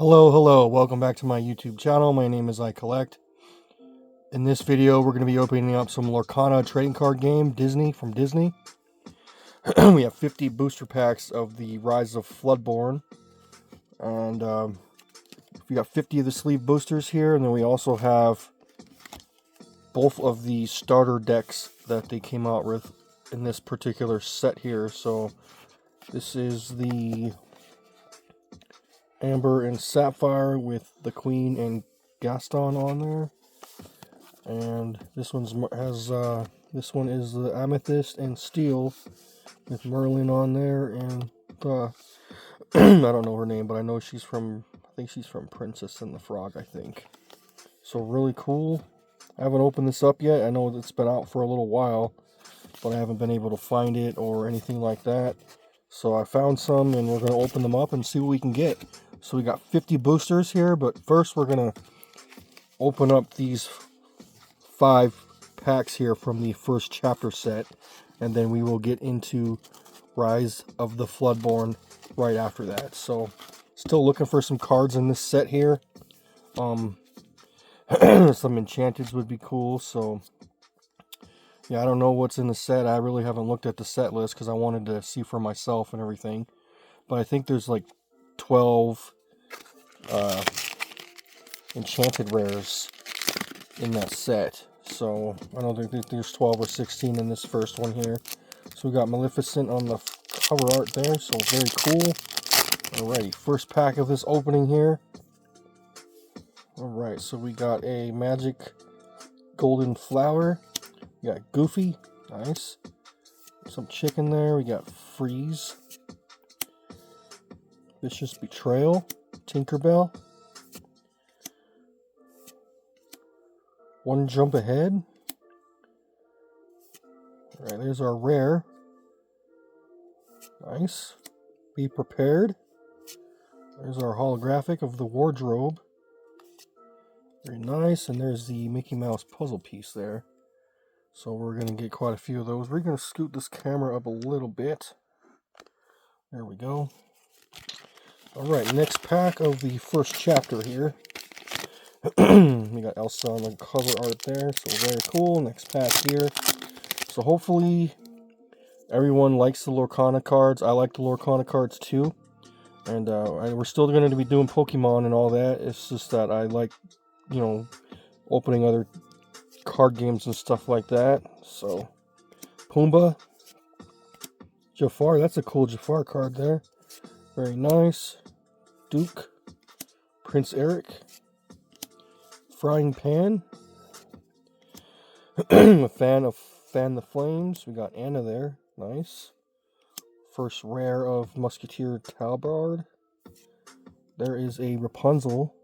Hello, welcome back to my YouTube channel. My name is I Collect. In this video, we're going to be opening up some Lorcana trading card game, from Disney. We have 50 booster packs of the Rise of Floodborn. And we got 50 of the sleeve boosters here, and then we also have both of the starter decks that they came out with in this particular set here. So this is the Amber and Sapphire with the Queen and Gaston on there, and this one is the Amethyst and Steel with Merlin on there, and I don't know her name, but I know I think she's from Princess and the Frog, I think. So really cool. I haven't opened this up yet. I know it's been out for a little while, but I haven't been able to find it or anything like that. So I found some, and we're going to open them up and see what we can get. So we got 50 boosters here, but first we're going to open up these 5 packs here from the first chapter set, and then we will get into Rise of the Floodborn right after that. So still looking for some cards in this set here. Some enchanteds would be cool. So yeah, I don't know what's in the set. I really haven't looked at the set list because I wanted to see for myself and everything. But I think there's like 12 enchanted rares in that set. So I don't think there's 12 or 16 in this first one here. So we got Maleficent on the cover art there, so very cool. Alrighty, first pack of this opening here. Alright, so we got a Magic Golden Flower. We got Goofy, nice. Some chicken there. We got Freeze. Vicious Betrayal. Tinkerbell. One Jump Ahead. Alright, there's our rare. Nice. Be Prepared. There's our holographic of the wardrobe. Very nice. And there's the Mickey Mouse puzzle piece there. So we're going to get quite a few of those. We're going to scoot this camera up a little bit. There we go. Alright, next pack of the first chapter here. We got Elsa on the cover art there, so very cool. Next pack here. So hopefully everyone likes the Lorcana cards. I like the Lorcana cards too. And we're still going to be doing Pokemon and all that. It's just that I like, opening other card games and stuff like that. So Pumbaa. Jafar, that's a cool Jafar card there. Very nice. Duke. Prince Eric. Frying Pan. A fan of Fan the Flames. We got Anna there. Nice. First rare of Musketeer Talbard. There is a Rapunzel.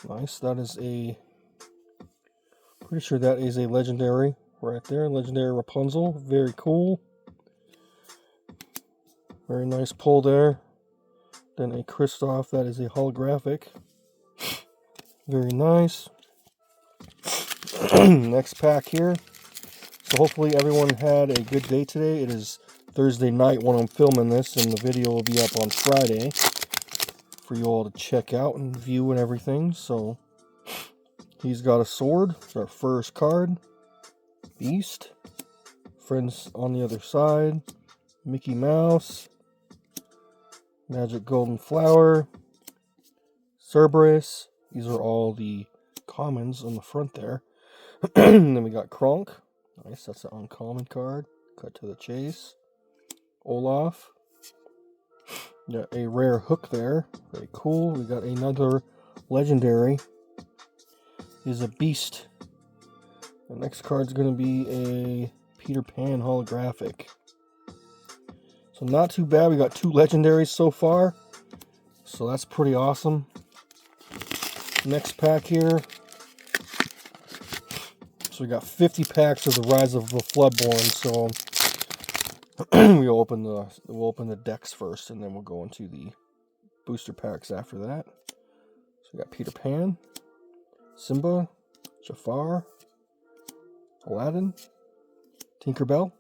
Nice. That is pretty sure that is a legendary right there. Legendary Rapunzel. Very cool. Very nice pull there. Then a Kristoff. That is a holographic. Very nice. Next pack here. So hopefully everyone had a good day today. It is Thursday night when I'm filming this, and the video will be up on Friday for you all to check out and view and everything. So he's got a sword. It's our first card. Beast. Friends on the other side. Mickey Mouse. Magic Golden Flower. Cerberus. These are all the commons on the front there. And then we got Kronk. Nice, that's an uncommon card. Cut to the chase. Olaf. Got a rare hook there. Very cool. We got another legendary. Is a Beast. The next card's going to be a Peter Pan holographic. So not too bad. We got 2 legendaries so far. So that's pretty awesome. Next pack here. So we got 50 packs of the Rise of the Floodborn. So we'll open the decks first, and then we'll go into the booster packs after that. So we got Peter Pan, Simba, Jafar, Aladdin, Tinkerbell,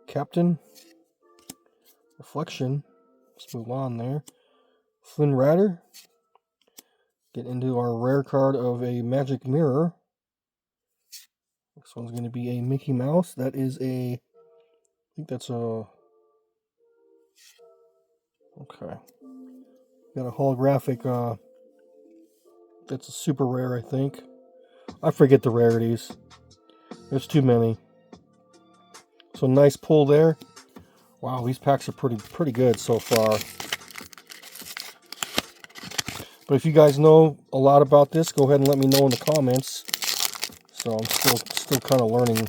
Captain, Reflection, let's move on there, Flynn Rider. Get into our rare card of a Magic Mirror. This one's going to be a Mickey Mouse. That is a... I think that's a... Okay. Got a holographic... That's a super rare, I think. I forget the rarities. There's too many. So nice pull there. Wow, these packs are pretty good so far. But if you guys know a lot about this, go ahead and let me know in the comments. So I'm still kind of learning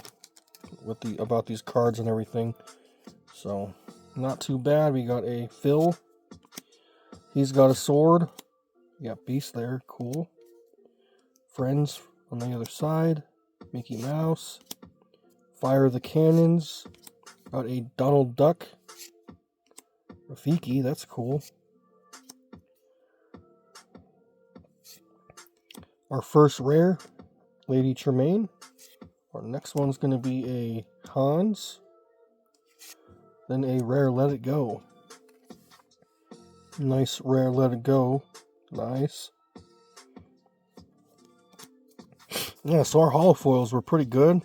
about these cards and everything. So not too bad. We got a Phil. He's got a sword. We got Beast there, cool. Friends on the other side. Mickey Mouse. Fire the Cannons. Got a Donald Duck. Rafiki, that's cool. Our first rare, Lady Tremaine. Our next one's going to be a Hans. Then a rare Let It Go. Nice rare Let It Go. Nice. Yeah, so our holofoils were pretty good.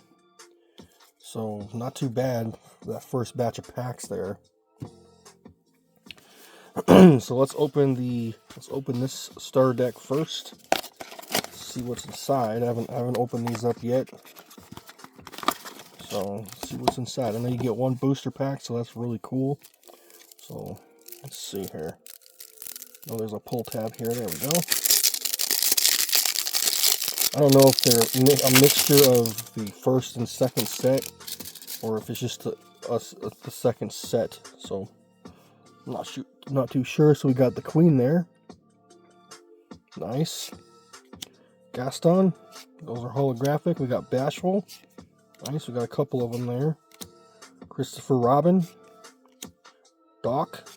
So not too bad, that first batch of packs there. So let's open this starter deck first. See what's inside. I haven't opened these up yet. So let's see what's inside. I know you get one booster pack, so that's really cool. So let's see here. Oh, there's a pull tab here. There we go. I don't know if they're a mixture of the first and second set, or if it's just the second set. So I'm not too sure. So we got the Queen there. Nice. Gaston. Those are holographic. We got Bashful. Nice. We got a couple of them there. Christopher Robin. Doc.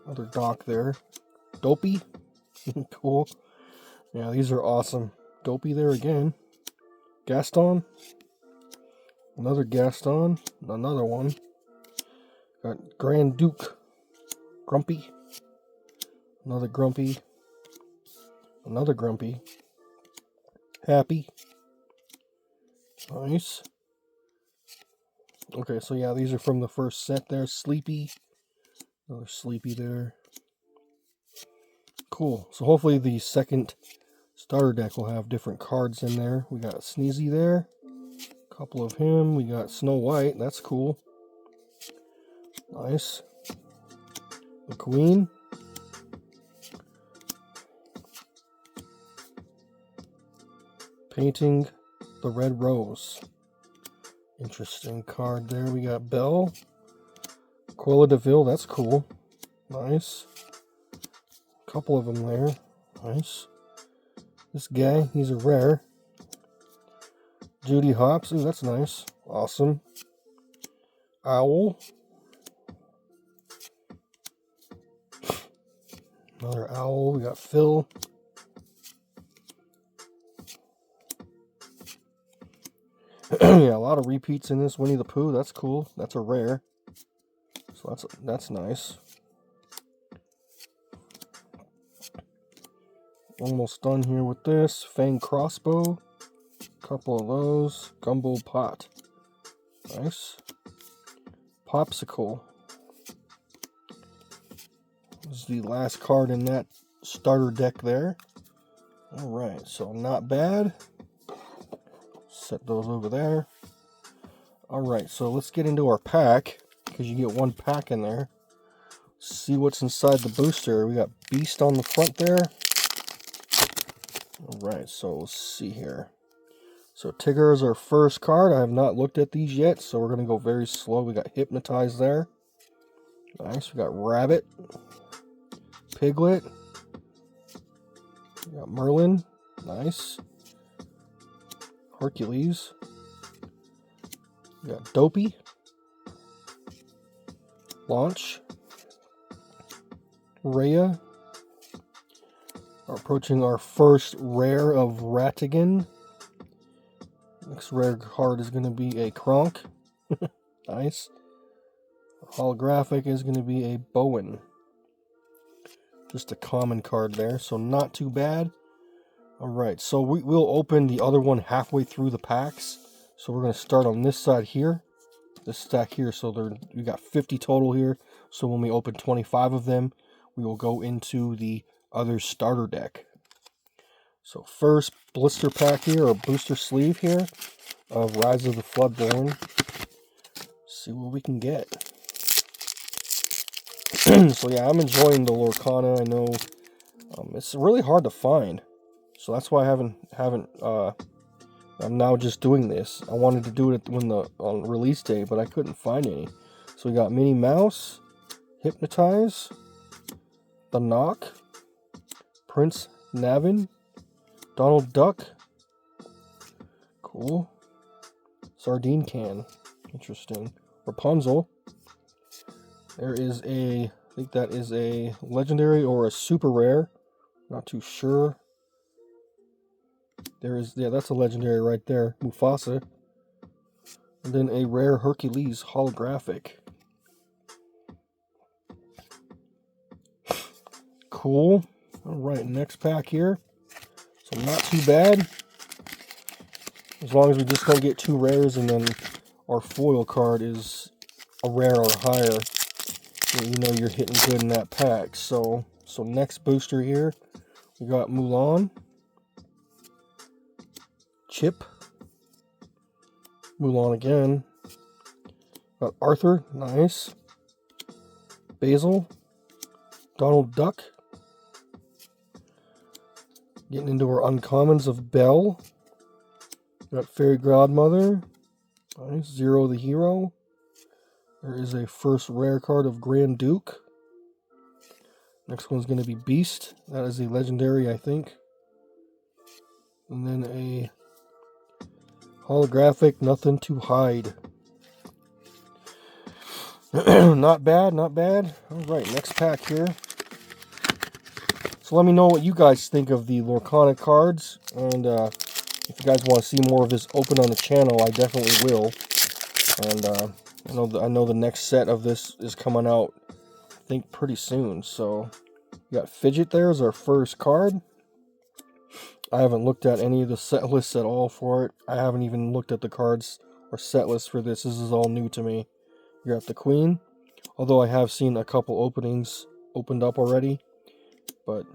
Another Doc there. Dopey. Cool. Yeah, these are awesome. Dopey there again. Gaston. Another Gaston. Another one. Got Grand Duke. Grumpy. Another Grumpy. Another Grumpy. Happy. Nice. Okay, so yeah, these are from the first set there. Sleepy. Another Sleepy there. Cool. So hopefully the second starter deck will have different cards in there. We got Sneezy there. A couple of him. We got Snow White. That's cool. Nice. The Queen. Painting the Red Rose. Interesting card there. We got Belle. Cruella de Vil. That's cool. Nice. A couple of them there. Nice. This guy, he's a rare. Judy Hopps. Ooh, that's nice. Awesome. Owl. Another Owl. We got Phil. Yeah, a lot of repeats in this. Winnie the Pooh. That's cool. That's a rare. So that's nice. Almost done here with this. Fang Crossbow. Couple of those. Gumbo Pot. Nice. Popsicle. This is the last card in that starter deck there. Alright, so not bad. Set those over there. Alright, so let's get into our pack, because you get one pack in there. See what's inside the booster. We got Beast on the front there. Alright, so let's see here. So Tigger is our first card. I have not looked at these yet, so we're going to go very slow. We got Hypnotize there. Nice. We got Rabbit. Piglet. We got Merlin. Nice. Hercules. We got Dopey. Launch. Rhea. We're approaching our first rare of Ratigan. Next rare card is going to be a Kronk. Nice. Holographic is going to be a Bowen. Just a common card there, so not too bad. Alright, so we'll open the other one halfway through the packs. So we're going to start on this side here. This stack here, so we got 50 total here. So when we open 25 of them, we will go into the other starter deck. So first blister pack here, or booster sleeve here, of Rise of the Floodborn. See what we can get. So yeah, I'm enjoying the Lorcana. I know it's really hard to find, so that's why I'm now just doing this. I wanted to do it on release day, but I couldn't find any. So we got Minnie Mouse, Hypnotize, The Knock, Prince Navin, Donald Duck, cool, Sardine Can, interesting, Rapunzel. There is I think that is a legendary or a super rare, not too sure. Yeah, that's a legendary right there, Mufasa. And then a rare Hercules holographic. Cool. Alright, next pack here. So not too bad. As long as we just don't get 2 rares and then our foil card is a rare or higher, you know you're hitting good in that pack. So next booster here, we got Mulan, Chip, Mulan again, got Arthur, nice, Basil, Donald Duck, getting into our uncommons of Belle, got Fairy Godmother, nice, Zero the Hero. There is a first rare card of Grand Duke. Next one's going to be Beast. That is a legendary, I think. And then a holographic, Nothing to Hide. Not bad, not bad. Alright, next pack here. So let me know what you guys think of the Lorcana cards. And if you guys want to see more of this open on the channel, I definitely will. And I know the next set of this is coming out, I think, pretty soon. So we got Fidget there as our first card. I haven't looked at any of the set lists at all for it. I haven't even looked at the cards or set lists for this. This is all new to me. You got the Queen, although I have seen a couple openings opened up already. But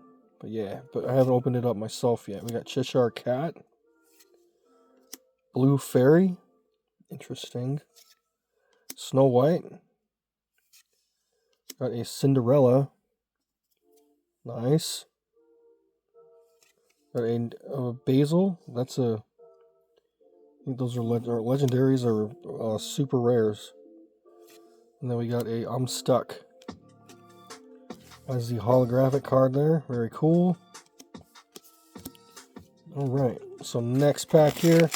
yeah, I haven't opened it up myself yet. We got Cheshire Cat, Blue Fairy, interesting. Snow White, got a Cinderella, nice. Got a Basil, I think those are legendaries or super rares. And then we got a I'm Stuck. That's the holographic card there, very cool. Alright, so next pack here.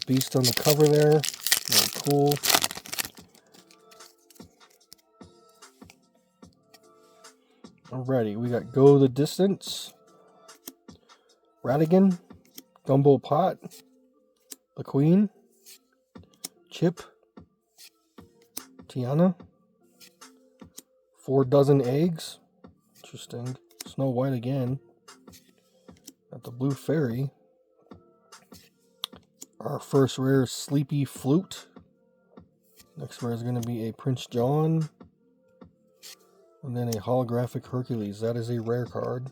Beast on the cover there, very cool. Alrighty, we got Go the Distance, Radigan, Gumbo Pot, the Queen, Chip, Tiana, 4 dozen eggs, interesting. Snow White again, got the Blue Fairy. Our first rare is Sleepy Flute. Next rare is going to be a Prince John. And then a holographic Hercules. That is a rare card.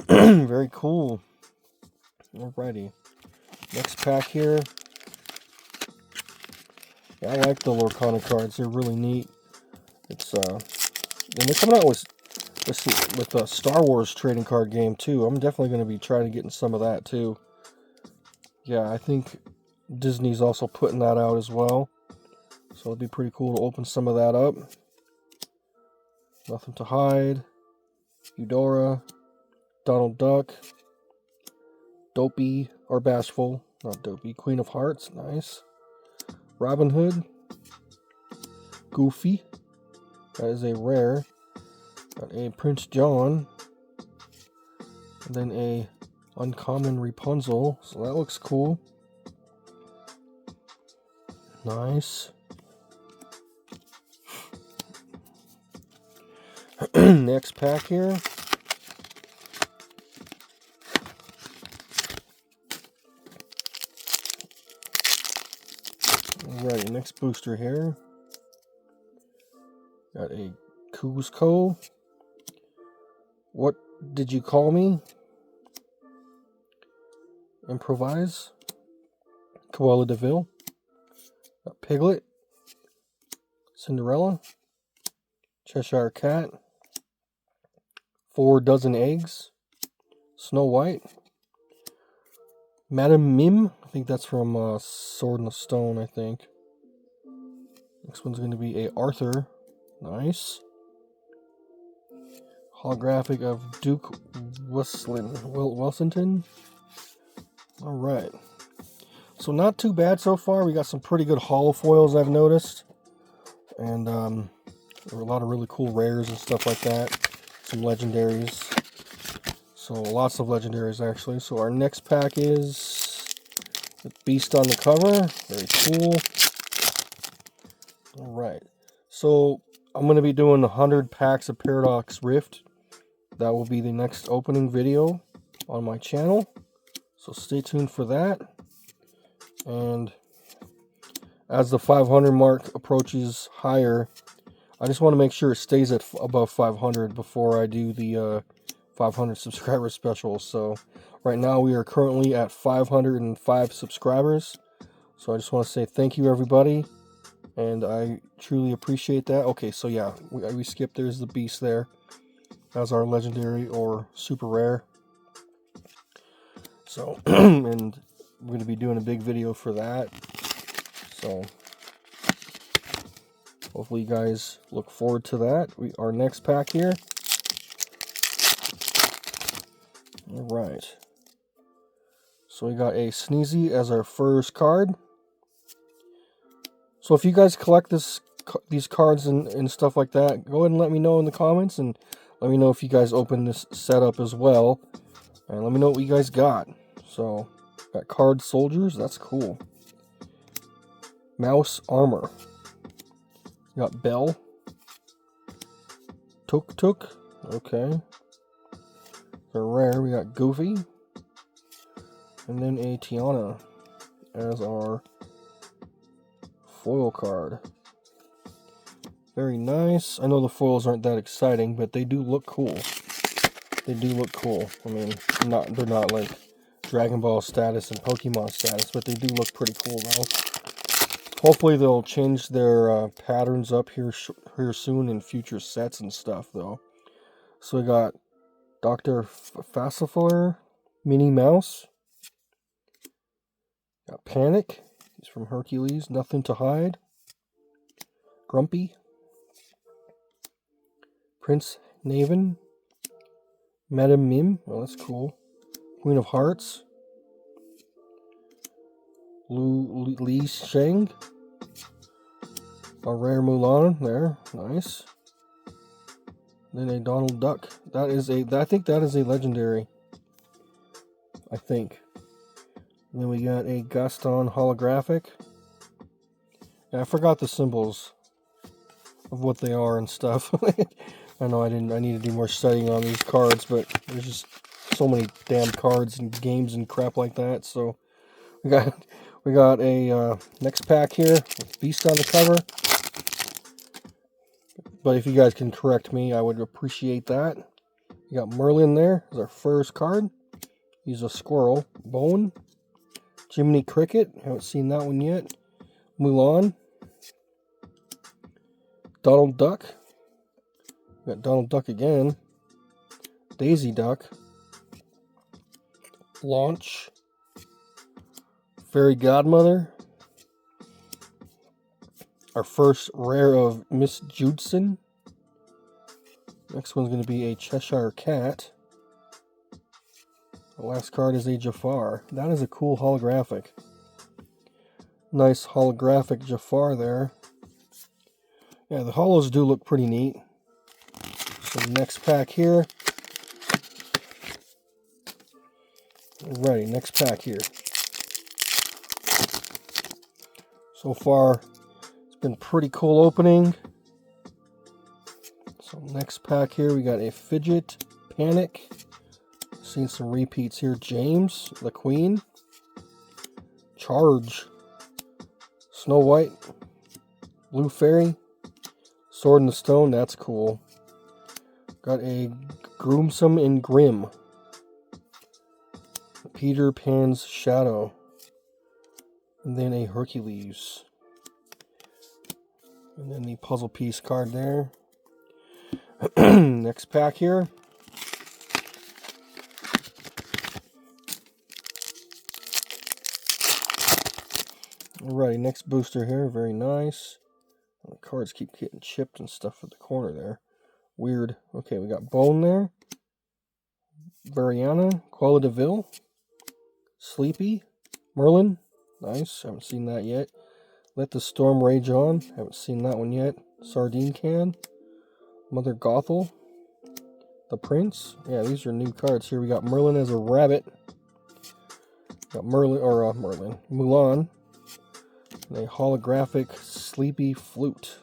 Very cool. Alrighty. Next pack here. Yeah, I like the Lorcana cards. They're really neat. It's and they're coming out with a Star Wars trading card game too. I'm definitely going to be trying to get in some of that too. Yeah, I think Disney's also putting that out as well. So it'd be pretty cool to open some of that up. Nothing to Hide, Eudora, Donald Duck, Dopey, or Bashful, not Dopey, Queen of Hearts, nice. Robin Hood, Goofy, that is a rare. Got a Prince John, and then a uncommon Rapunzel, so that looks cool. Nice. Next pack here. Alright, next booster here. Got a Cuzco. What did you call me? Improvise. Koala DeVille. Got Piglet. Cinderella. Cheshire Cat. 4 dozen eggs. Snow White. Madame Mim. I think that's from Sword in the Stone, I think. Next one's going to be a Arthur. Nice. Holographic of Duke Wellington. Alright. So not too bad so far. We got some pretty good holo foils, I've noticed. And there were a lot of really cool rares and stuff like that. Some legendaries. So lots of legendaries actually. So our next pack is the Beast on the cover. Very cool. Alright. So I'm going to be doing 100 packs of Paradox Rift. That will be the next opening video on my channel. So stay tuned for that. And as the 500 mark approaches higher, I just want to make sure it stays at above 500 before I do the 500 subscriber special. So right now we are currently at 505 subscribers. So I just want to say thank you everybody. And I truly appreciate that. Okay, so yeah, we skipped. There's the Beast there. That's our legendary or super rare. So, and we're going to be doing a big video for that. So, hopefully you guys look forward to that. Our next pack here. Alright. So we got a Sneezy as our first card. So if you guys collect these cards and stuff like that, go ahead and let me know in the comments. And let me know if you guys open this setup as well. And let me know what you guys got. So, got Card Soldiers. That's cool. Mouse Armor. Got Bell. Tuk Tuk. Okay. They're rare. We got Goofy. And then a Tiana as our foil card. Very nice. I know the foils aren't that exciting, but they do look cool. They do look cool. I mean, they're not like Dragon Ball status and Pokemon status, but they do look pretty cool though. Hopefully they'll change their patterns up here soon in future sets and stuff though. So we got Dr. Facifer, Minnie Mouse. Got Panic. He's from Hercules. Nothing to Hide. Grumpy. Prince Naven. Madame Mim. Oh, that's cool. Queen of Hearts. Li Shang. A rare Mulan there. Nice. Then a Donald Duck. I think that is a legendary. I think. And then we got a Gaston holographic. Yeah, I forgot the symbols of what they are and stuff. I know I need to do more studying on these cards, but there's just so many damn cards and games and crap like that. So we got a next pack here with Beast on the cover. But if you guys can correct me, I would appreciate that. We got Merlin there as our first card. He's a squirrel. Bone. Jiminy Cricket. Haven't seen that one yet. Mulan. Donald Duck. We got Donald Duck again. Daisy Duck. Launch. Fairy Godmother. Our first rare of Miss Judson. Next one's going to be a Cheshire Cat. The last card is a Jafar. That is a cool holographic. Nice holographic Jafar there. Yeah, the holos do look pretty neat. So next pack here. Alrighty, next pack here. So far, it's been pretty cool opening. So next pack here, we got a Fidget, Panic. Seen some repeats here. James, the Queen. Charge. Snow White. Blue Fairy. Sword in the Stone, that's cool. Got a Groomsome and Grim. Peter Pan's Shadow. And then a Hercules. And then the puzzle piece card there. Next pack here. Alrighty, next booster here. Very nice. The cards keep getting chipped and stuff at the corner there. Weird. Okay, we got Bone there. Variana, Quella de Vil. Sleepy. Merlin. Nice. Haven't seen that yet. Let the Storm Rage On. Haven't seen that one yet. Sardine Can. Mother Gothel. The Prince. Yeah, these are new cards here. We got Merlin as a rabbit. Got Mulan. And a holographic Sleepy Flute.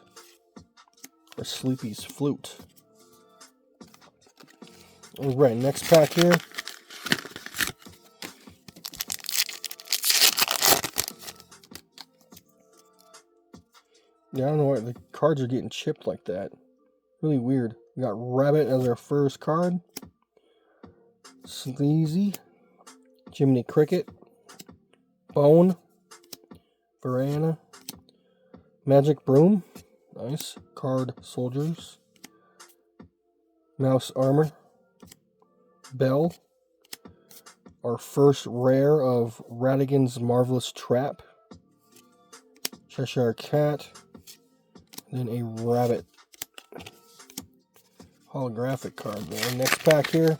Or Sleepy's Flute. Alright, next pack here. Yeah, I don't know why the cards are getting chipped like that. Really weird. We got Rabbit as our first card. Sleazy. Jiminy Cricket. Bone. Variana. Magic Broom. Nice. Card Soldiers. Mouse Armor. Bell. Our first rare of Radigan's Marvelous Trap. Cheshire Cat. And then a rabbit. Holographic card there. Next pack here.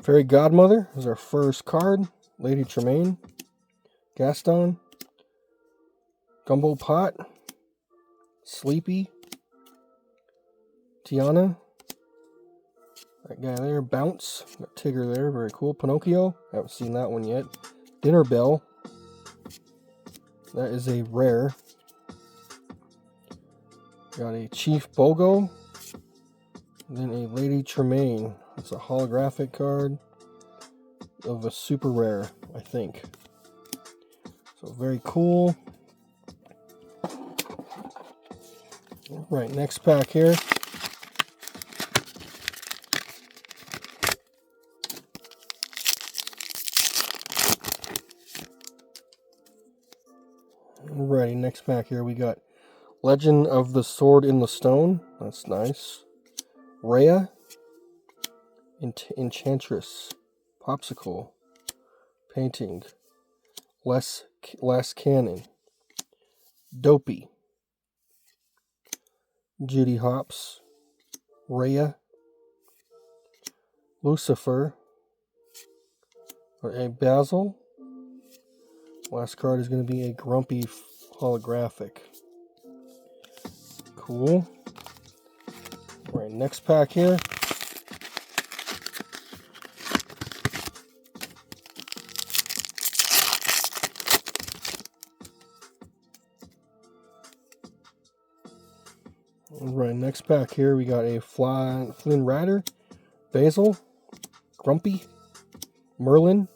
Fairy Godmother is our first card. Lady Tremaine. Gaston. Gumbo Pot. Sleepy. Tiana. That guy there. Bounce. Got Tigger there. Very cool. Pinocchio. Haven't seen that one yet. Dinner Bell. That is a rare. Got a Chief Bogo. And then a Lady Tremaine. It's a holographic card of a super rare, I think. So very cool. Right, next pack here. Alrighty, next pack here we got Legend of the Sword in the Stone. That's nice. Rhea. Enchantress. Popsicle. Painting. Last Cannon. Dopey. Judy Hopps. Rhea. Lucifer. A Basil. Last card is going to be a Grumpy holographic. Cool. All right, next pack here. Alright, next pack here we got a Flynn Rider, Basil, Grumpy, Merlin,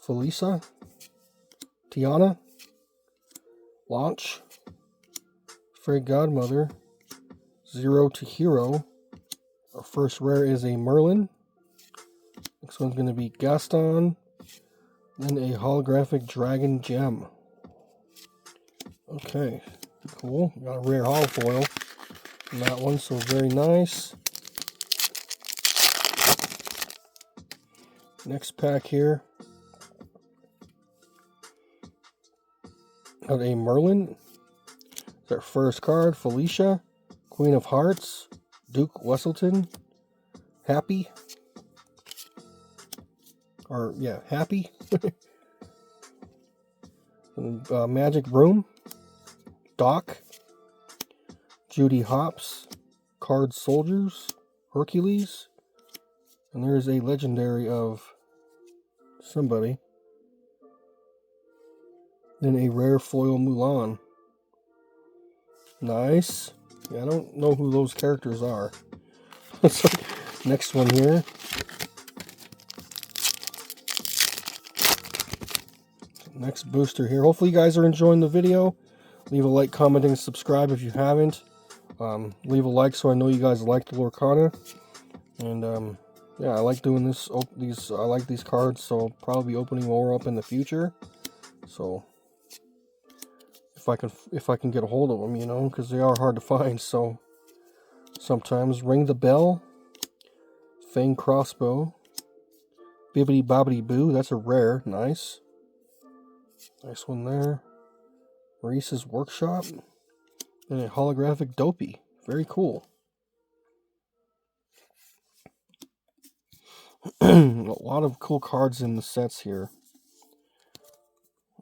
Felisa, Tiana, Launch, Fairy Godmother, Zero to Hero. Our first rare is a Merlin. Next one's going to be Gaston, then a holographic Dragon Gem. Okay. Cool. Got a rare holo foil on that one, so very nice. Next pack here. Got a Merlin. It's our first card. Felicia. Queen of Hearts. Duke Wesselton. Happy. Happy. And, Magic Broom. Doc, Judy Hopps, Card Soldiers, Hercules, And there's a legendary of somebody. Then a rare foil Mulan. Nice. Yeah, I don't know who those characters are. So, next one here. Next booster here. Hopefully you guys are enjoying the video. Leave a like, comment, and subscribe if you haven't. Leave a like so I know you guys like the Lorcana. And yeah, I like doing this. I like these cards, so I'll probably be opening more up in the future. So if I can get a hold of them, you know, because they are hard to find. So sometimes ring the bell. Fang crossbow. Bibbidi bobbidi boo. That's a rare. Nice. Nice one there. Maurice's Workshop. And a holographic Dopey. Very cool. A lot of cool cards in the sets here.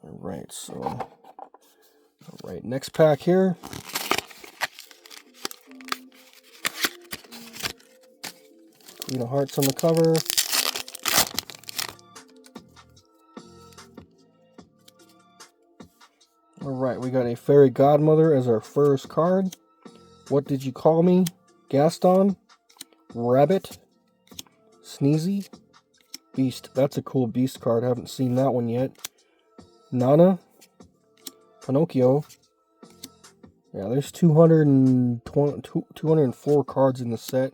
Alright, next pack here. Queen of Hearts on the cover. Alright, we got a Fairy Godmother as our first card. What did you call me? Gaston. Rabbit. Sneezy. Beast. That's a cool Beast card. Haven't seen that one yet. Nana. Pinocchio. Yeah, there's 204 cards in the set.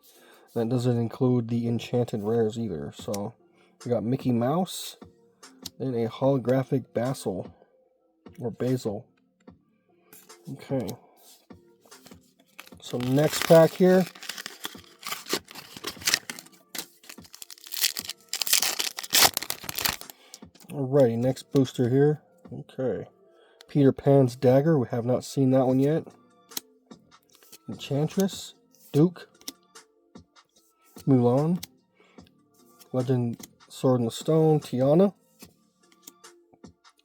That doesn't include the enchanted rares either. So, we got Mickey Mouse. And a holographic Basil. Or Basil. Okay. So, next pack here. Alrighty, next booster here. Okay. Peter Pan's Dagger. We have not seen that one yet. Enchantress. Duke. Mulan. Legend Sword in the Stone. Tiana.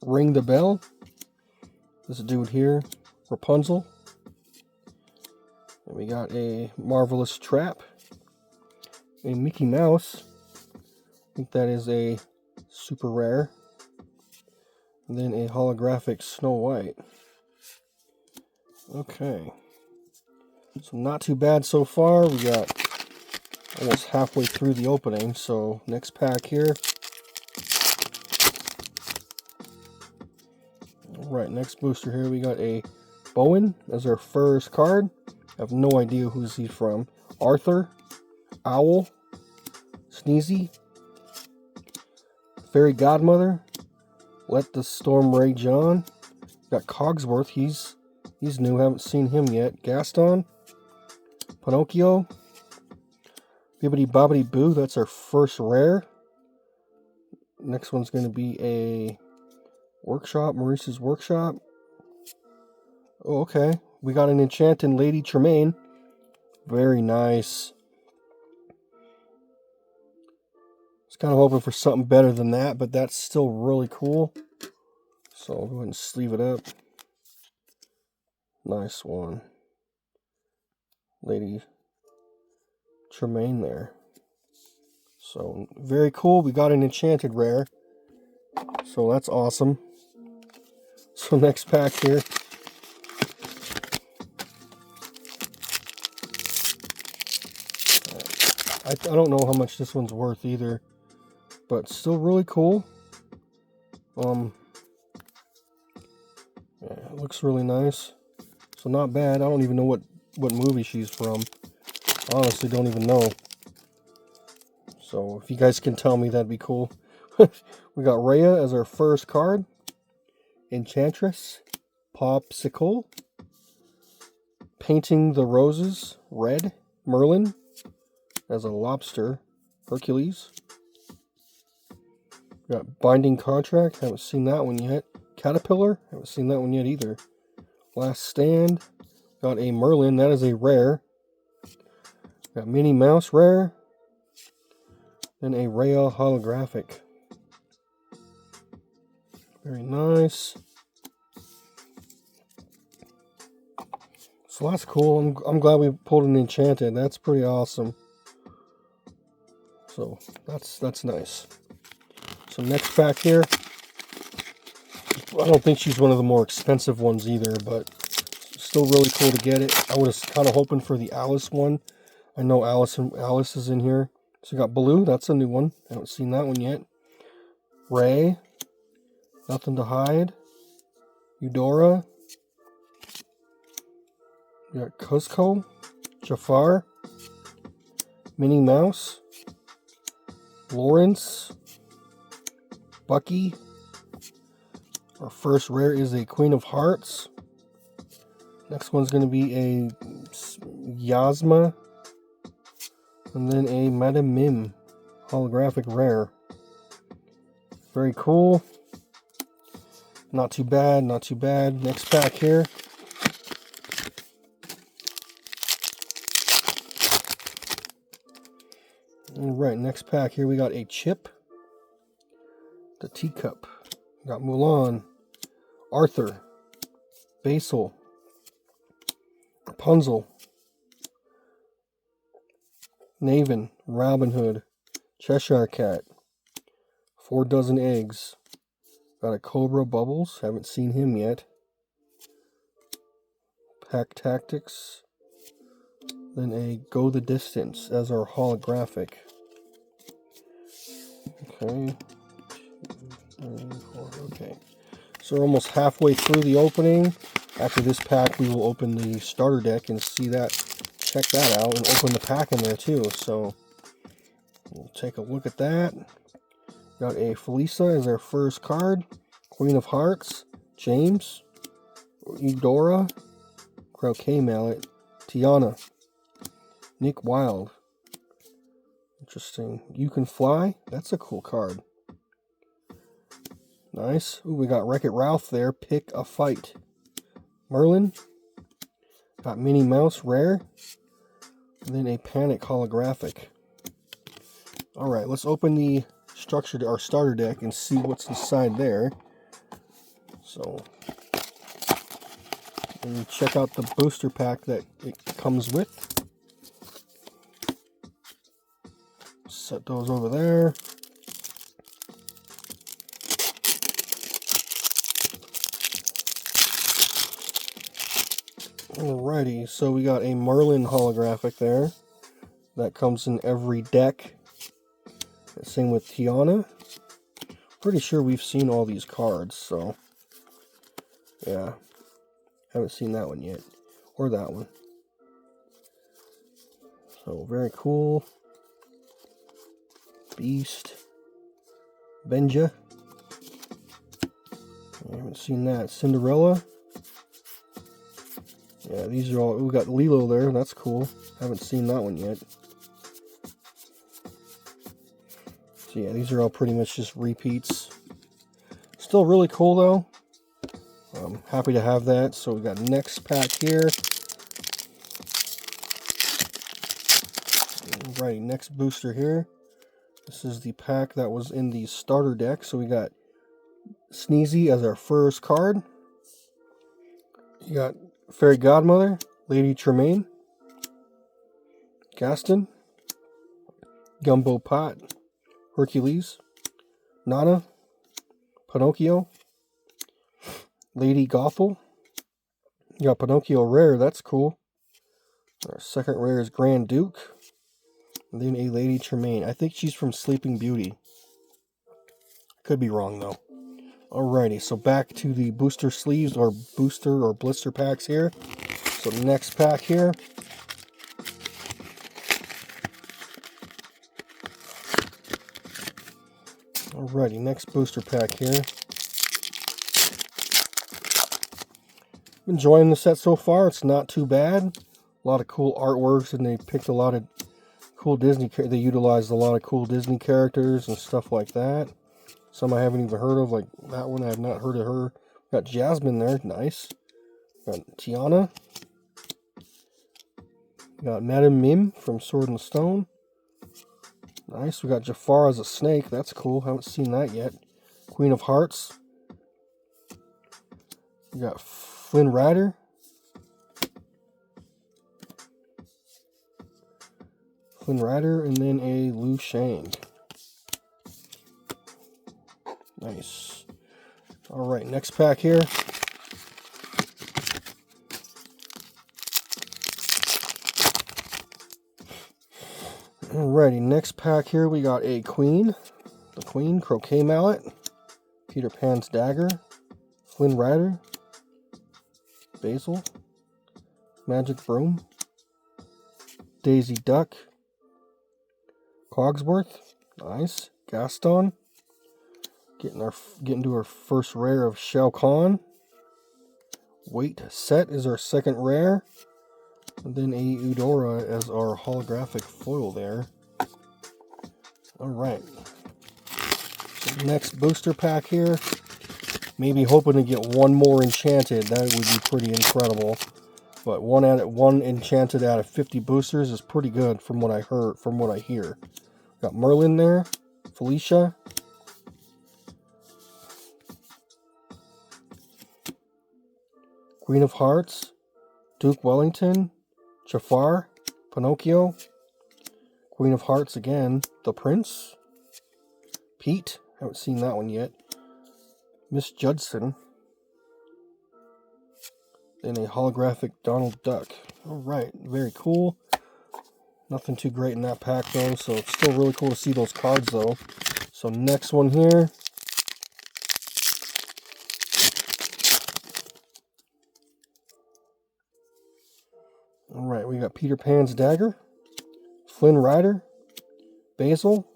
Ring the Bell. This dude here. Rapunzel. And we got a Marvelous Trap. A Mickey Mouse. I think that is a super rare. And then a holographic Snow White. Okay. So not too bad so far. We got almost halfway through the opening. So next pack here. Alright, next booster here. We got a Bowen as our first card. I have no idea who's he from. Arthur. Owl. Sneezy. Fairy Godmother. Let the Storm Rage On. Got Cogsworth. He's new. Haven't seen him yet. Gaston. Pinocchio. Bibbidi Bobbidi Boo. That's our first rare. Next one's going to be a Workshop. Maurice's Workshop. Oh, okay. We got an Enchanted Lady Tremaine. Very nice. I was kind of hoping for something better than that, but that's still really cool. So I'll go ahead and sleeve it up. Nice one. Lady Tremaine there. So very cool. We got an enchanted rare. So that's awesome. So next pack here. I don't know how much this one's worth either. But still really cool. Yeah, it looks really nice. So not bad. I don't even know what movie she's from. Honestly, don't even know. So if you guys can tell me, that'd be cool. We got Rhea as our first card. Enchantress. Popsicle. Painting the Roses. Red. Merlin as a lobster. Hercules. We got Binding Contract. Haven't seen that one yet. Caterpillar. Haven't seen that one yet either. Last Stand. Got a Merlin. That is a rare. Got Minnie Mouse rare. Then a Rhea holographic. Very nice. So that's cool. I'm glad we pulled an enchanted. That's pretty awesome. So that's nice. So next pack here. I don't think she's one of the more expensive ones either, but still really cool to get it. I was kind of hoping for the Alice one. I know Alice is in here. So we got Blue, that's a new one. I haven't seen that one yet. Ray, Nothing to Hide. Eudora. We got Cuzco, Jafar, Minnie Mouse, Lawrence, Bucky. Our first rare is a Queen of Hearts. Next one's going to be a Yasma. And then a Madame Mim holographic rare. Very cool. Not too bad, not too bad. Next pack here. Alright, next pack here we got a Chip. The Teacup. We got Mulan. Arthur. Basil. Rapunzel. Naven. Robin Hood. Cheshire Cat. 4 dozen eggs. Got a Cobra Bubbles. Haven't seen him yet. Pack Tactics. Then a Go the Distance as our holographic. Okay. 2, 3, 4. Okay. So we're almost halfway through the opening. After this pack, we will open the starter deck and see that. Check that out and open the pack in there too. So we'll take a look at that. Got a Felisa as our first card. Queen of Hearts. James. Eudora. Croquet Mallet. Tiana. Nick Wilde. Interesting. You Can Fly. That's a cool card. Nice. Ooh, we got Wreck-It Ralph there. Pick a Fight. Merlin. Got Minnie Mouse rare. And then a Panic holographic. Alright, let's open the our starter deck and see what's inside there. So, and check out the booster pack that it comes with. Set those over there. Alrighty, so we got a Merlin holographic there. That comes in every deck. Same with Tiana. Pretty sure we've seen all these cards, so yeah. Haven't seen that one yet. Or that one. So very cool. Beast. Benja. I haven't seen that. Cinderella. Yeah, these are all. We got Lilo there. That's cool. Haven't seen that one yet. So yeah, these are all pretty much just repeats. Still really cool though. I'm happy to have that. So we got next pack here. Alrighty, next booster here. This is the pack that was in the starter deck. So we got Sneezy as our first card. You got Fairy Godmother, Lady Tremaine, Gaston, Gumbo Pot, Hercules, Nana, Pinocchio, Lady Gothel. You got Pinocchio rare, that's cool. Our second rare is Grand Duke. And then a Lady Tremaine. I think she's from Sleeping Beauty. Could be wrong though. Alrighty, so back to the booster sleeves or booster or blister packs here. So next pack here. Alrighty, next booster pack here. Enjoying the set so far. It's not too bad. A lot of cool artworks, and they picked a lot of cool Disney. They utilized a lot of cool Disney characters and stuff like that. Some I haven't even heard of, like that one. I have not heard of her. Got Jasmine there, nice. Got Tiana. Got Madame Mim from Sword and Stone. Nice. We got Jafar as a snake. That's cool. Haven't seen that yet. Queen of Hearts. We got Flynn Rider. Flynn Rider, and then a Liu Shang. Nice. Alright, next pack here. Alrighty, next pack here we got a Queen. The Queen, Croquet Mallet, Peter Pan's Dagger, Flynn Rider, Basil, Magic Broom, Daisy Duck, Cogsworth, nice, Gaston, getting to our first rare of Shao Kahn. Wait Set is our second rare, and then a Eudora as our holographic foil there. Alright. Next booster pack here. Maybe hoping to get one more enchanted. That would be pretty incredible. But one enchanted out of 50 boosters is pretty good from what I heard, from what I hear. Got Merlin there, Felicia, Queen of Hearts, Duke Wellington, Jafar, Pinocchio, Queen of Hearts again, the Prince, Pete, haven't seen that one yet, Miss Judson, then a holographic Donald Duck. Alright, very cool. Nothing too great in that pack though, so it's still really cool to see those cards though. So next one here. Alright, we got Peter Pan's Dagger, Flynn Rider, Basil,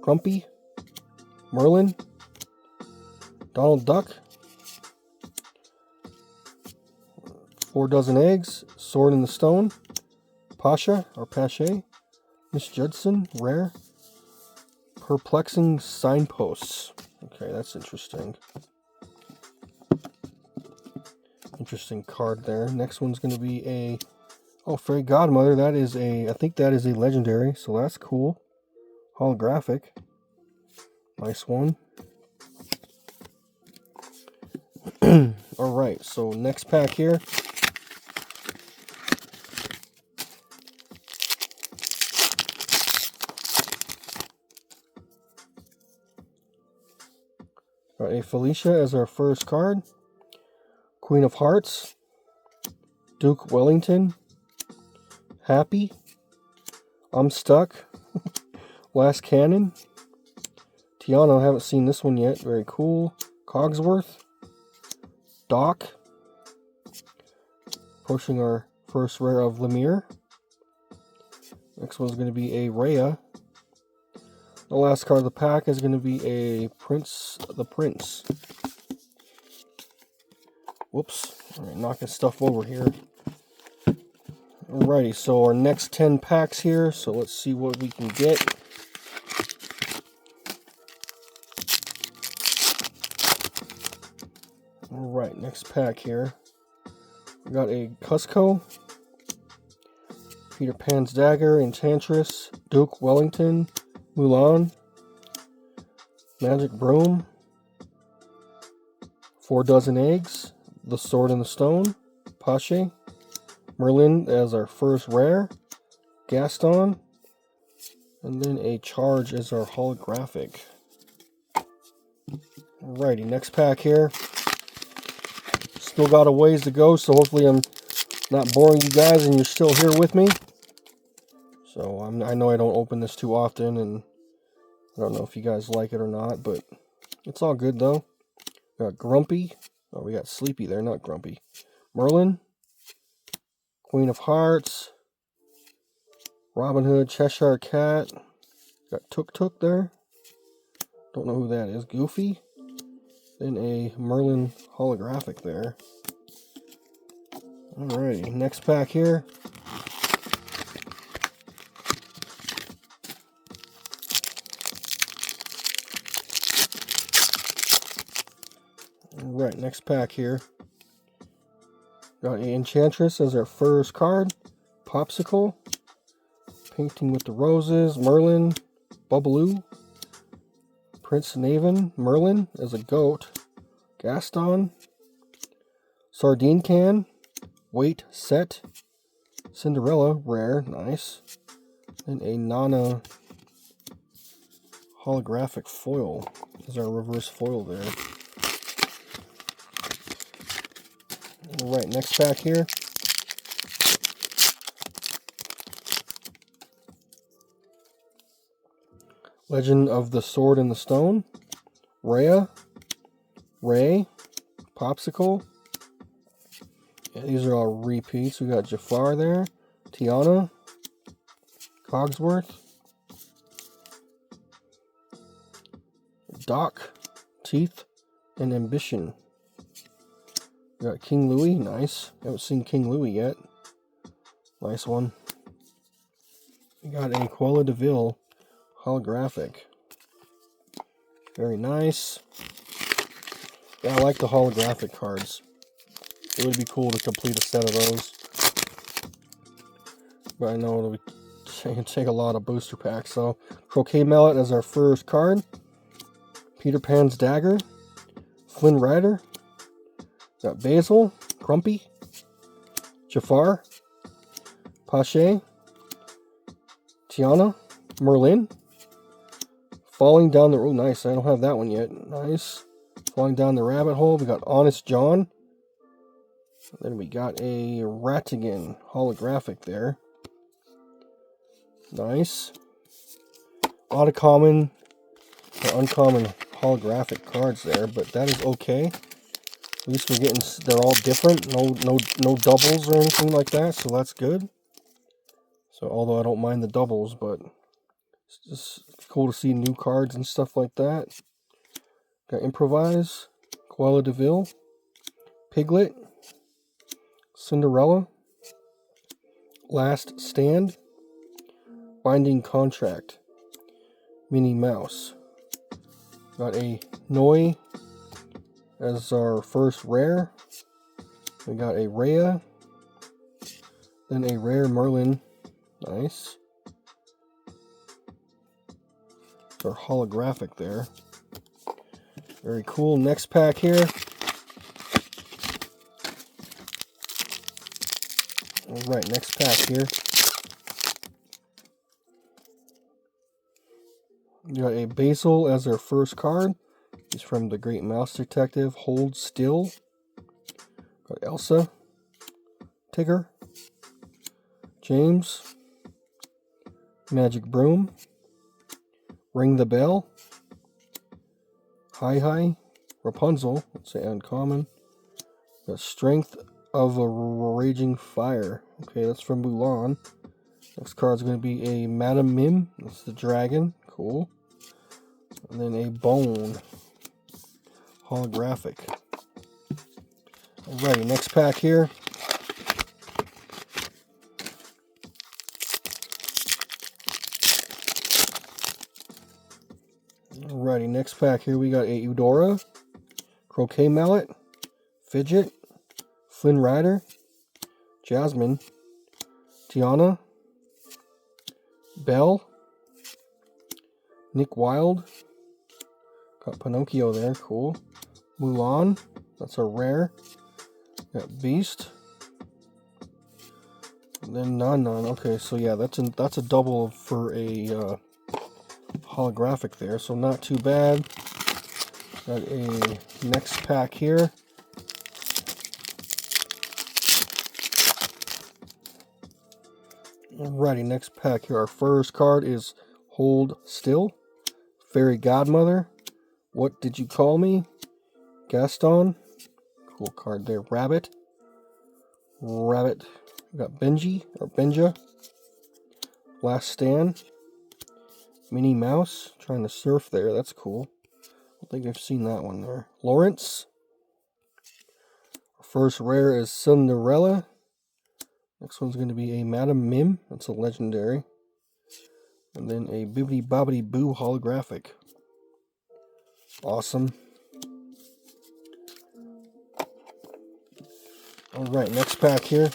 Grumpy, Merlin, Donald Duck, 4 Dozen Eggs, Sword in the Stone, Pasha, or Pache, Miss Judson, Rare, Perplexing Signposts. Okay, that's interesting. Interesting card there. Next one's going to be a, oh, Fairy Godmother. That is a, I think that is a legendary, so that's cool. Holographic. Nice one. Alright, so next pack here. Got a Felicia as our first card. Queen of Hearts. Duke Wellington. Happy. I'm Stuck. Last Cannon. Tiana, I haven't seen this one yet. Very cool. Cogsworth. Doc. Approaching our first rare of Lemire. Next one's going to be a Rhea. The last card of the pack is going to be a Prince, the Prince. Whoops. Alright, knocking stuff over here. Alrighty, so our next 10 packs here. So let's see what we can get. Alright, next pack here. We got a Cusco, Peter Pan's Dagger, Enchantress, Duke Wellington, Mulan, Magic Broom, 4 Dozen Eggs, the Sword in the Stone, Pache, Merlin as our first rare, Gaston, and then a Charge as our holographic. Alrighty, next pack here. Still got a ways to go, so hopefully I'm not boring you guys and you're still here with me. So I know I don't open this too often, and I don't know if you guys like it or not, but it's all good though. We got Grumpy. Oh, we got Sleepy there, not Grumpy. Merlin. Queen of Hearts. Robin Hood, Cheshire Cat. Got Tuk Tuk there. Don't know who that is. Goofy. Then a Merlin holographic there. Alrighty, next pack here. Alright, next pack here. Got an Enchantress as our first card. Popsicle. Painting with the Roses. Merlin. Bubbaloo. Prince Naven. Merlin as a goat. Gaston. Sardine Can. Wait Set. Cinderella. Rare. Nice. And a Nana holographic foil. Is our reverse foil there. Alright, next pack here. Legend of the Sword and the Stone. Rhea. Ray. Popsicle. Yeah, these are all repeats. We got Jafar there. Tiana. Cogsworth. Doc. Teeth. And Ambition. We got King Louis. Nice. Haven't seen King Louis yet. Nice one. We got a Cruella de Vil holographic. Very nice. Yeah, I like the holographic cards. It would be cool to complete a set of those. But I know it can take a lot of booster packs. So, Croquet Mallet as our first card. Peter Pan's Dagger. Flynn Rider. Got Basil. Crumpy. Jafar. Pache. Tiana. Merlin. Falling Down the... Oh, nice. I don't have that one yet. Nice. Falling Down the Rabbit Hole. We got Honest John. Then we got a Ratigan holographic there. Nice. A lot of common or uncommon holographic cards there, but that is okay. At least we're getting... They're all different. No doubles or anything like that, so that's good. So, although I don't mind the doubles, but it's just cool to see new cards and stuff like that. Got Improvise, Cruella de Vil, Piglet, Cinderella, Last Stand, Binding Contract, Minnie Mouse. Got a Noi as our first rare. We got a Rhea, then a rare Merlin. Nice. Our holographic there. Very cool. Next pack here. Alright, next pack here. We got a Basil as our first card. He's from The Great Mouse Detective. Hold Still. Got Elsa. Tigger. James. Magic Broom. Ring the Bell. Hi. Rapunzel. Let's say uncommon. The Strength of a Raging Fire. Okay, that's from Mulan. Next card's going to be a Madame Mim. That's the dragon. Cool. And then a Bone holographic. Alrighty, next pack here. Alrighty, next pack here we got a Eudora, Croquet Mallet, Fidget, Flynn Rider, Jasmine, Tiana, Belle, Nick Wilde, got Pinocchio there, cool, Mulan, that's a rare, got Beast, and then Nan. Okay, so yeah, that's a double for a holographic there, so not too bad. Got a next pack here. Alrighty, next pack here. Our first card is Hold Still. Fairy Godmother. What Did You Call Me? Gaston. Cool card there. Rabbit. We got Benji or Benja. Last Stand. Minnie Mouse, trying to surf there. That's cool. I think I've seen that one there. Lawrence. First rare is Cinderella. Next one's going to be a Madame Mim. That's a legendary. And then a Bibbidi Bobbidi Boo holographic. Awesome. Alright, next pack here.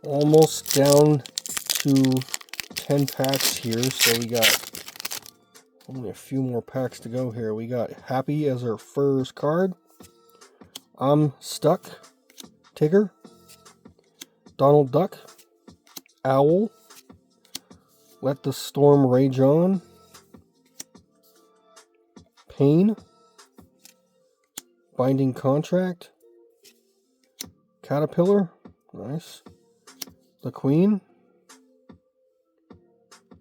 Almost down to 10 packs here, so we got only a few more packs to go here. We got Happy as our first card. I'm Stuck. Tigger. Donald Duck. Owl. Let the Storm Rage On. Pain. Binding Contract. Caterpillar. Nice. The Queen.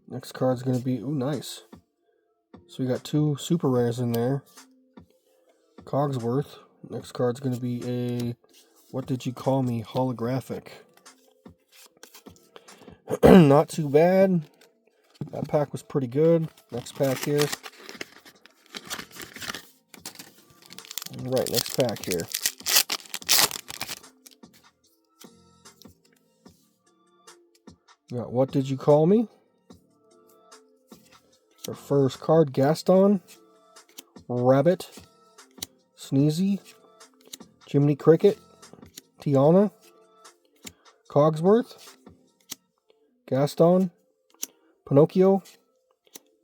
Next card's going to be... Ooh, nice. So we got 2 super rares in there. Cogsworth. Next card's going to be a... What Did You Call Me? Holographic. Not too bad. That pack was pretty good. Next pack here. Alright, next pack here. We got What Did You Call Me? Our first card, Gaston, Rabbit, Sneezy, Jiminy Cricket, Tiana, Cogsworth, Gaston, Pinocchio,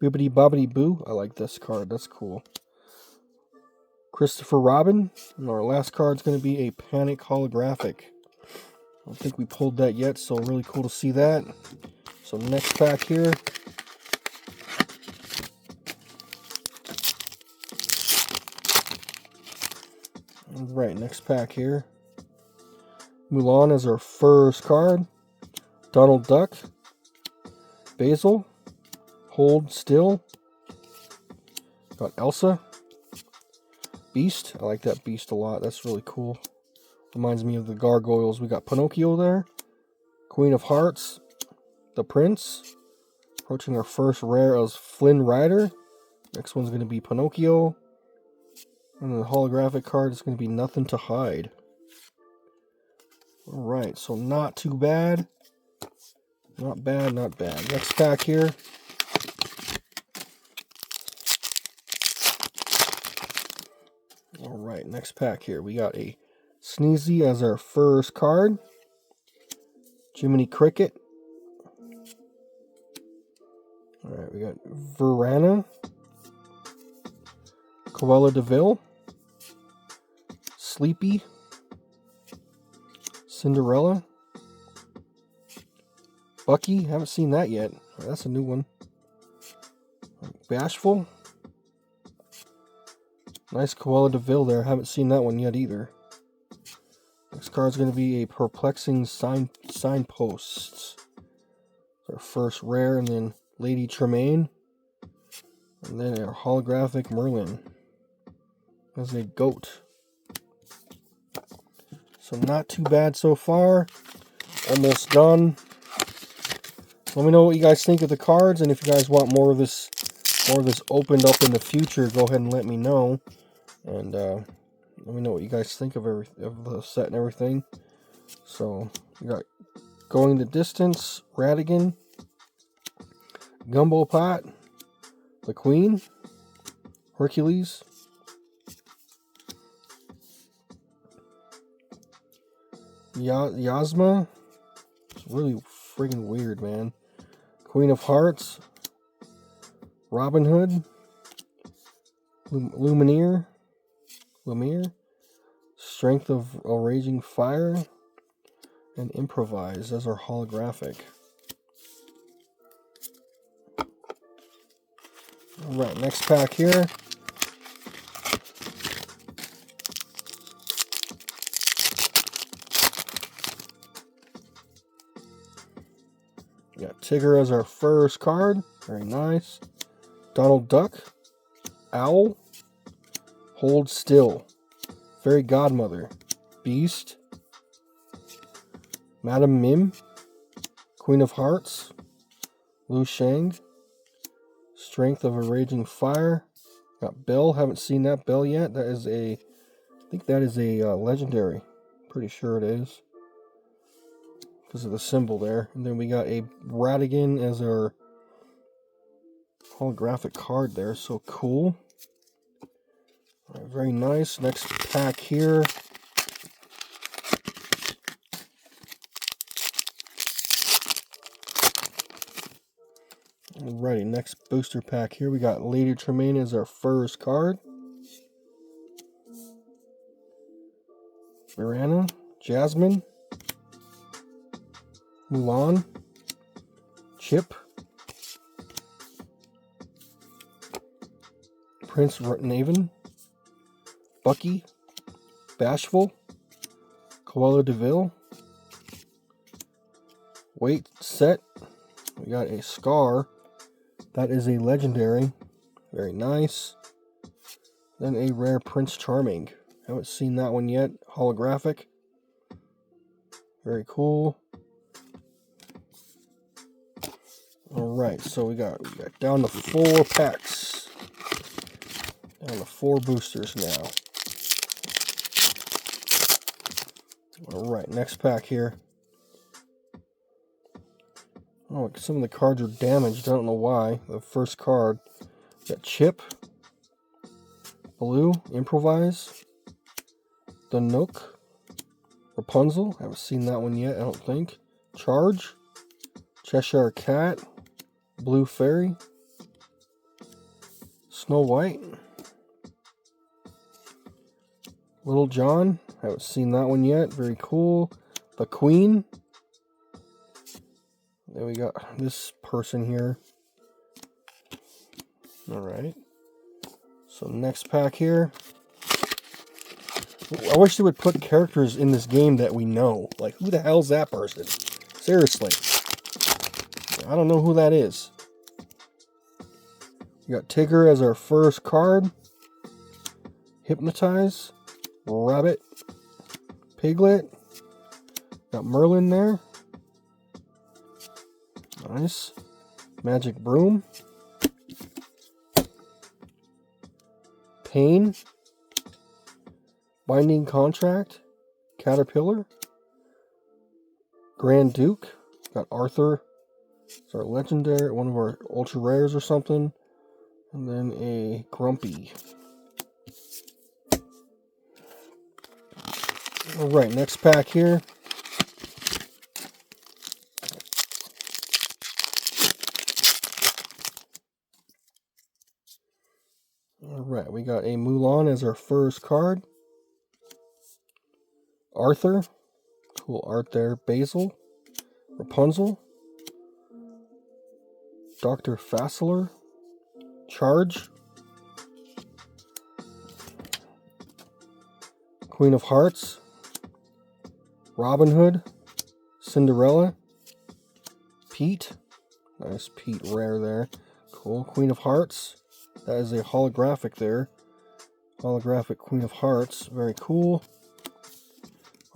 Bibbidi Bobbidi Boo. I like this card, that's cool. Christopher Robin, and our last card is going to be a Panic Holographic. I don't think we pulled that yet, so really cool to see that. So next pack here. Alright, next pack here. Mulan is our first card. Donald Duck. Basil. Hold Still. Got Elsa. Beast. I like that Beast a lot. That's really cool. Reminds me of the Gargoyles. We got Pinocchio there. Queen of Hearts. The Prince. Approaching our first rare as Flynn Rider. Next one's going to be Pinocchio. And the holographic card is going to be Nothing to Hide. Alright, so not too bad. Not bad, not bad. Next pack here. Alright, next pack here. We got a Sneezy as our first card. Jiminy Cricket. Alright, we got Verana. Cruella de Vil. Sleepy. Cinderella. Bucky, haven't seen that yet. That's a new one. Bashful. Nice Cruella de Vil there. Haven't seen that one yet either. Next card's going to be a Perplexing Signposts. Our first rare, and then Lady Tremaine. And then our holographic Merlin. As a goat. So not too bad so far. Almost done. Let me know what you guys think of the cards, and if you guys want more of this opened up in the future, go ahead and let me know. And let me know what you guys think of the set and everything. So we got Going the Distance, Radigan, Gumbo Pot, the Queen, Hercules, Yasma. It's really friggin' weird, man. Queen of Hearts, Robin Hood, Lumiere, Strength of a Raging Fire, and Improvise as our holographic. Alright, next pack here. We got Tigger as our first card. Very nice. Donald Duck. Owl. Hold Still. Fairy Godmother. Beast. Madam Mim. Queen of Hearts. Lu Shang. Strength of a Raging Fire. Got Belle. Haven't seen that Belle yet. That is I think that is a legendary. Pretty sure it is. Because of the symbol there. And then we got a Radigan as our holographic card there. So cool. All right, very nice. Next pack here. Alrighty, next booster pack here. We got Lady Tremaine as our first card. Verana, Jasmine, Mulan, Chip, Prince Naven, Bucky, Bashful, Koala DeVille. Wait set. We got a Scar. That is a legendary. Very nice. Then a rare Prince Charming. Haven't seen that one yet. Holographic. Very cool. Alright, so we got down to 4 packs. Down to 4 boosters now. Alright, next pack here. Oh, some of the cards are damaged. I don't know why. The first card. Got Chip. Blue. Improvise. The Nook. Rapunzel. Haven't seen that one yet, I don't think. Charge. Cheshire Cat. Blue Fairy. Snow White. Little John. Haven't seen that one yet. Very cool. The Queen. Then we got this person here. Alright. So next pack here. I wish they would put characters in this game that we know. Like, who the hell's that person? Seriously. I don't know who that is. We got Tigger as our first card. Hypnotize. Rabbit. Piglet. Got Merlin there. Nice. Magic Broom. Pain. Binding Contract. Caterpillar. Grand Duke. Got Arthur. It's our legendary, one of our ultra rares or something. And then a Grumpy. Alright, next pack here. Alright, we got a Mulan as our first card. Arthur. Cool art there. Basil. Rapunzel. Dr. Fassler. Charge. Queen of Hearts. Robin Hood. Cinderella. Pete. Nice Pete rare there. Cool. Queen of Hearts. That is a holographic there. Holographic Queen of Hearts. Very cool.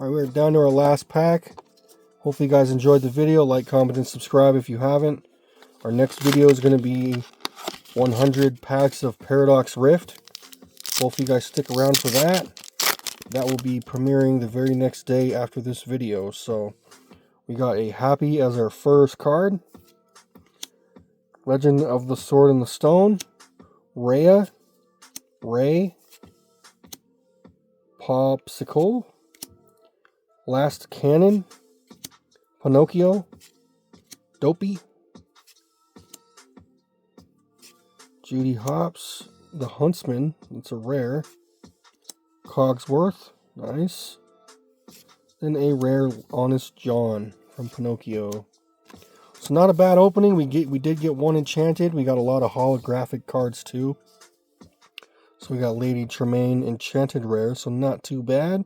Alright, we're down to our last pack. Hopefully you guys enjoyed the video. Like, comment, and subscribe if you haven't. Our next video is going to be 100 packs of Paradox Rift. Hopefully you guys stick around for that. That will be premiering the very next day after this video. So, we got a Happy as our first card. Legend of the Sword and the Stone. Rhea. Ray. Popsicle. Last Cannon. Pinocchio. Dopey. Judy Hopps. The Huntsman. It's a rare. Cogsworth. Nice. Then a rare Honest John from Pinocchio. So not a bad opening. We did get one enchanted. We got a lot of holographic cards too. So we got Lady Tremaine enchanted rare. So not too bad.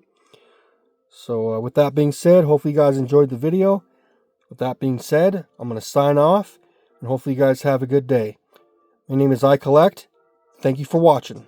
So with that being said, hopefully you guys enjoyed the video. With that being said, I'm going to sign off. And hopefully you guys have a good day. My name is iCollect. Thank you for watching.